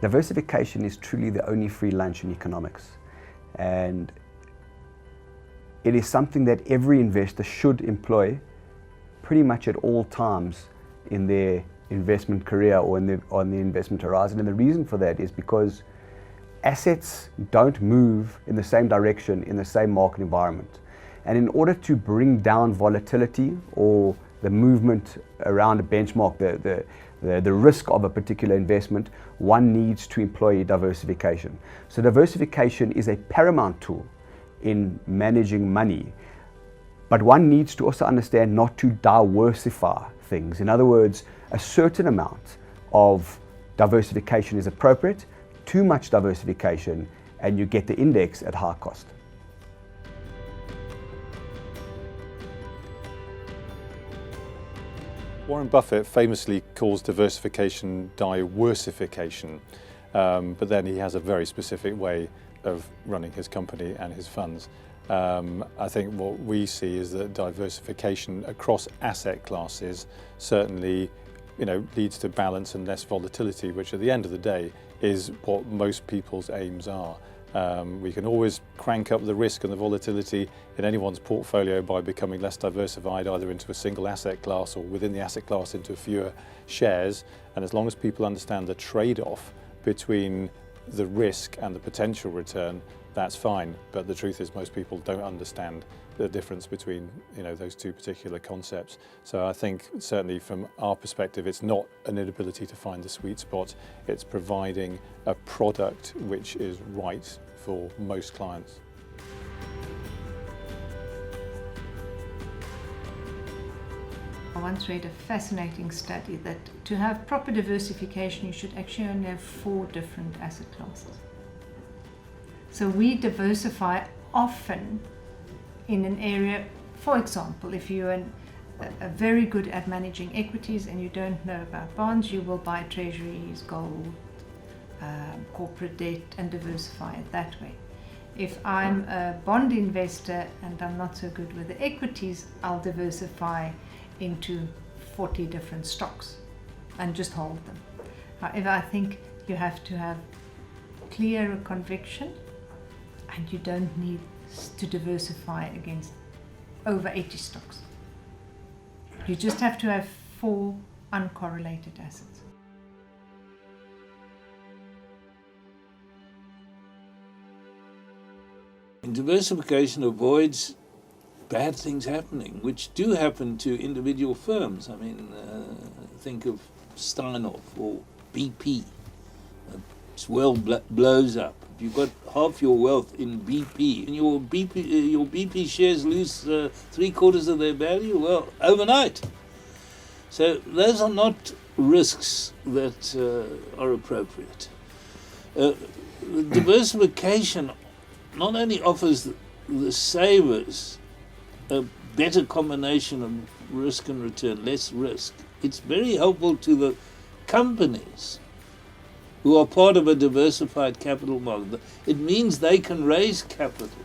Diversification is truly the only free lunch in economics, and it is something that every investor should employ pretty much at all times in their investment career or on the investment horizon. And the reason for that is because assets don't move in the same direction in the same market environment. And in order to bring down volatility or the movement around a benchmark, the risk of a particular investment, one needs to employ diversification. So diversification is a paramount tool in managing money, but one needs to also understand not to diversify things. In other words, a certain amount of diversification is appropriate. Too much diversification and you get the index at high cost. Warren Buffett famously calls diversification diversification, but then he has a very specific way of running his company and his funds. I think what we see is that diversification across asset classes certainly leads to balance and less volatility, which at the end of the day is what most people's aims are. We can always crank up the risk and the volatility in anyone's portfolio by becoming less diversified, either into a single asset class or within the asset class into fewer shares. And as long as people understand the trade-off between the risk and the potential return, that's fine. But the truth is most people don't understand the difference between those two particular concepts. So I think certainly from our perspective, it's not an inability to find the sweet spot, it's providing a product which is right for most clients. I once read a fascinating study that to have proper diversification, you should actually only have 4 different asset classes. So we diversify often in an area. For example, if you're very good at managing equities and you don't know about bonds, you will buy treasuries, gold, corporate debt, and diversify it that way. If I'm a bond investor and I'm not so good with the equities, I'll diversify into 40 different stocks and just hold them. However, I think you have to have clear conviction, and you don't need to diversify against over 80 stocks. You just have to have 4 uncorrelated assets. Diversification avoids bad things happening, which do happen to individual firms. I mean, think of Steinhoff or BP. Its well blows up. If you've got half your wealth in BP and your BP shares lose 3/4 of their value, well, overnight. So those are not risks that are appropriate. Diversification not only offers the savers a better combination of risk and return, less risk, it's very helpful to the companies who are part of a diversified capital market. It means they can raise capital